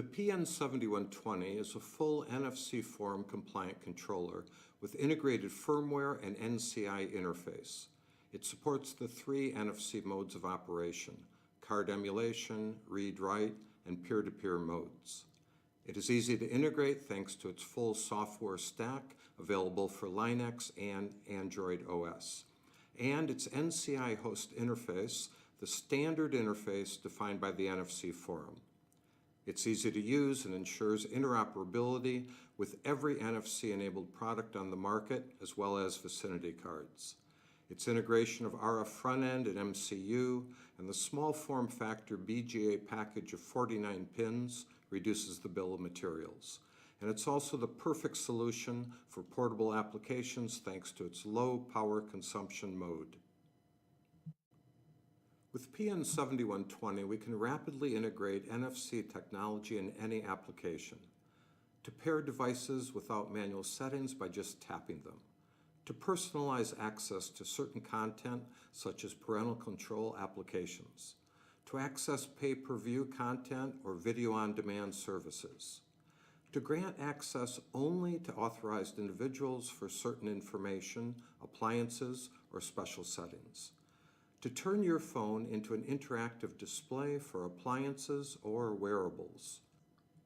The PN7120 is a full NFC form compliant controller with integrated firmware and NCI interface. It supports the three NFC modes of operation: card emulation, read-write, and peer-to-peer modes. It is easy to integrate thanks to its full software stack available for Linux and Android OS, and its NCI host interface, the standard interface defined by the NFC Forum. It's easy to use and ensures interoperability with every NFC-enabled product on the market, as well as vicinity cards. Its integration of RF front-end and MCU and the small form factor BGA package of 49 pins reduces the bill of materials. And it's also the perfect solution for portable applications thanks to its low power consumption mode. With PN7120, we can rapidly integrate NFC technology in any application, to pair devices without manual settings by just tapping them, to personalize access to certain content such as parental control applications, to access pay-per-view content or video-on-demand services, to grant access only to authorized individuals for certain information, appliances, or special settings, to turn your phone into an interactive display for appliances or wearables,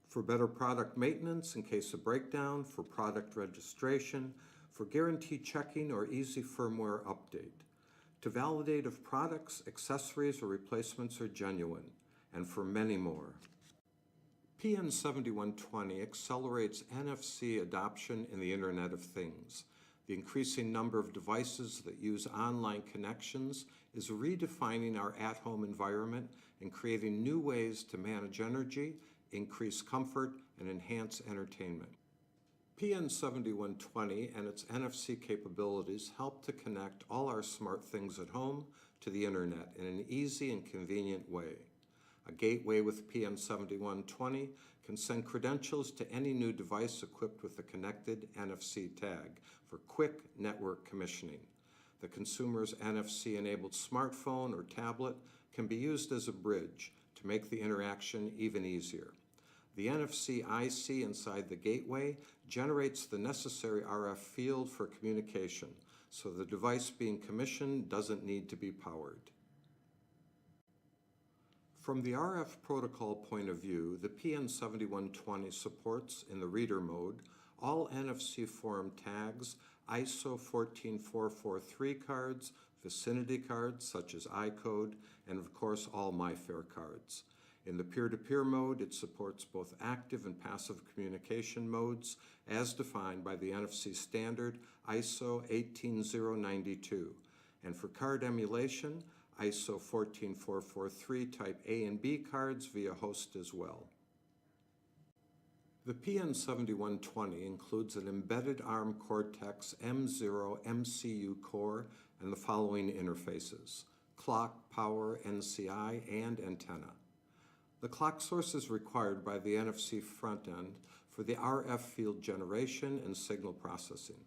for better product maintenance in case of breakdown, for product registration, for guarantee checking or easy firmware update, to validate if products, accessories, or replacements are genuine, and for many more. PN7120 accelerates NFC adoption in the Internet of Things. The increasing number of devices that use online connections is redefining our at-home environment and creating new ways to manage energy, increase comfort, and enhance entertainment. PN7120 and its NFC capabilities help to connect all our smart things at home to the Internet in an easy and convenient way. A gateway with PN7120 can send credentials to any new device equipped with the connected NFC tag for quick network commissioning. The consumer's NFC-enabled smartphone or tablet can be used as a bridge to make the interaction even easier. The NFC IC inside the gateway generates the necessary RF field for communication, so the device being commissioned doesn't need to be powered. From the RF protocol point of view, the PN7120 supports, in the reader mode, all NFC Forum tags, ISO 14443 cards, vicinity cards such as iCode, and of course all MyFair cards. In the peer-to-peer mode, it supports both active and passive communication modes as defined by the NFC standard ISO 18092. And for card emulation, ISO 14443 type A and B cards via host as well. The PN7120 includes an embedded ARM Cortex M0 MCU core and the following interfaces: clock, power, NCI, and antenna. The clock source is required by the NFC front end for the RF field generation and signal processing.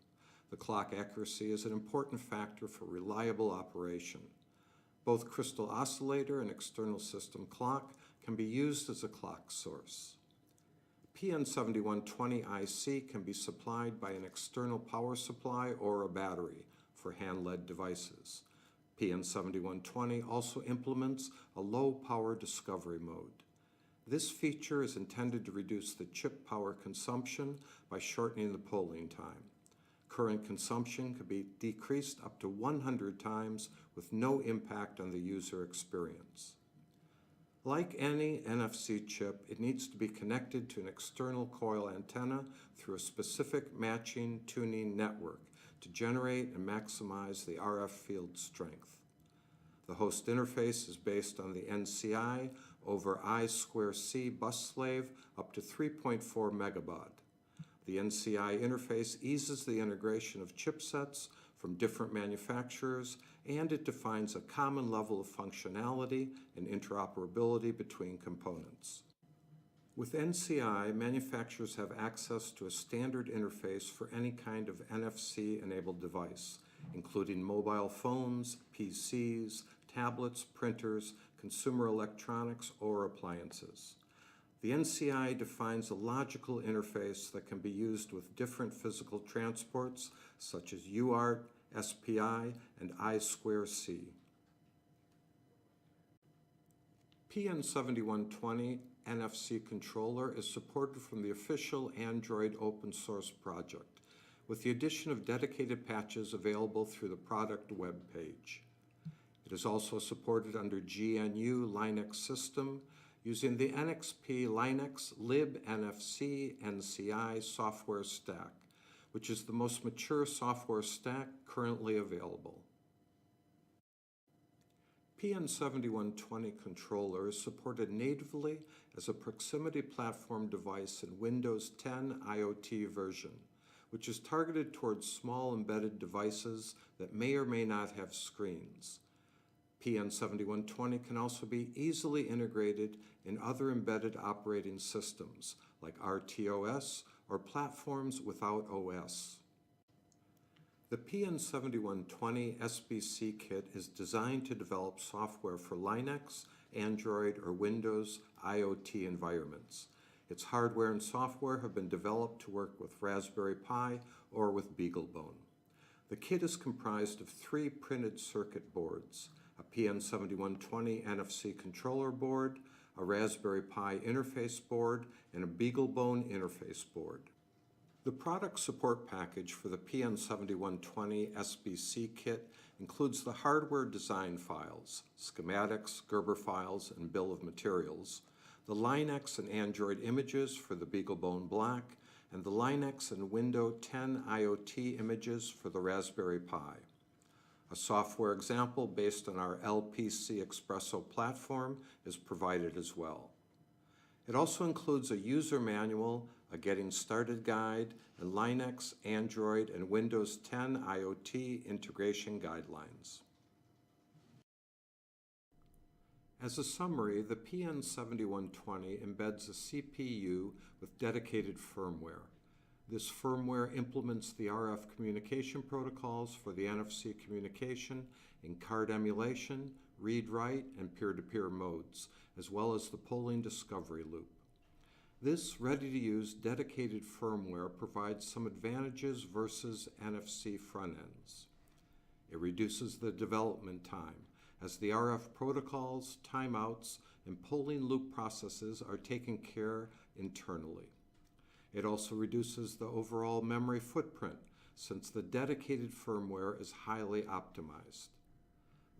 The clock accuracy is an important factor for reliable operation. Both crystal oscillator and external system clock can be used as a clock source. PN7120 IC can be supplied by an external power supply or a battery for hand-led devices. PN7120 also implements a low power discovery mode. This feature is intended to reduce the chip power consumption by shortening the polling time. Current consumption could be decreased up to 100 times with no impact on the user experience. Like any NFC chip, it needs to be connected to an external coil antenna through a specific matching tuning network to generate and maximize the RF field strength. The host interface is based on the NCI over I2C bus slave up to 3.4 megabaud. The NCI interface eases the integration of chipsets from different manufacturers, and it defines a common level of functionality and interoperability between components. With NCI, manufacturers have access to a standard interface for any kind of NFC-enabled device, including mobile phones, PCs, tablets, printers, consumer electronics, or appliances. The NCI defines a logical interface that can be used with different physical transports such as UART, SPI, and I2C. PN7120 NFC controller is supported from the official Android open source project, with the addition of dedicated patches available through the product web page. It is also supported under GNU Linux system using the NXP Linux lib NFC NCI software stack, which is the most mature software stack currently available. PN7120 controller is supported natively as a proximity platform device in Windows 10 IoT version, which is targeted towards small embedded devices that may or may not have screens. PN7120 can also be easily integrated in other embedded operating systems like RTOS or platforms without OS. The PN7120 SBC Kit is designed to develop software for Linux, Android, or Windows IoT environments. Its hardware and software have been developed to work with Raspberry Pi or with BeagleBone. The kit is comprised of 3 printed circuit boards, a PN7120 NFC controller board, a Raspberry Pi interface board, and a BeagleBone interface board. The product support package for the PN7120 SBC Kit includes the hardware design files, schematics, Gerber files, and bill of materials, the Linux and Android images for the BeagleBone Black, and the Linux and Windows 10 IoT images for the Raspberry Pi. A software example based on our LPC Espresso platform is provided as well. It also includes a user manual, a Getting Started guide, and Linux, Android, and Windows 10 IoT integration guidelines. As a summary, the PN7120 embeds a CPU with dedicated firmware. This firmware implements the RF communication protocols for the NFC communication in card emulation, read-write, and peer-to-peer modes, as well as the polling discovery loop. This ready-to-use dedicated firmware provides some advantages versus NFC front ends. It reduces the development time, as the RF protocols, timeouts, and polling loop processes are taken care internally. It also reduces the overall memory footprint, since the dedicated firmware is highly optimized.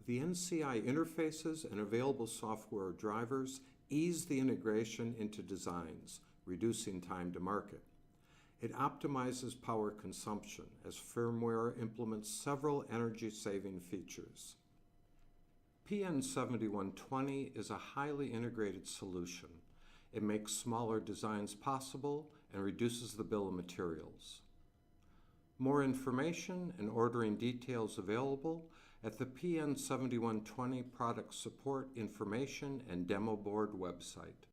The NCI interfaces and available software drivers ease the integration into designs, reducing time to market. It optimizes power consumption as firmware implements several energy-saving features. PN7120 is a highly integrated solution. It makes smaller designs possible and reduces the bill of materials. More information and ordering details available at the PN7120 Product Support Information and Demo Board website.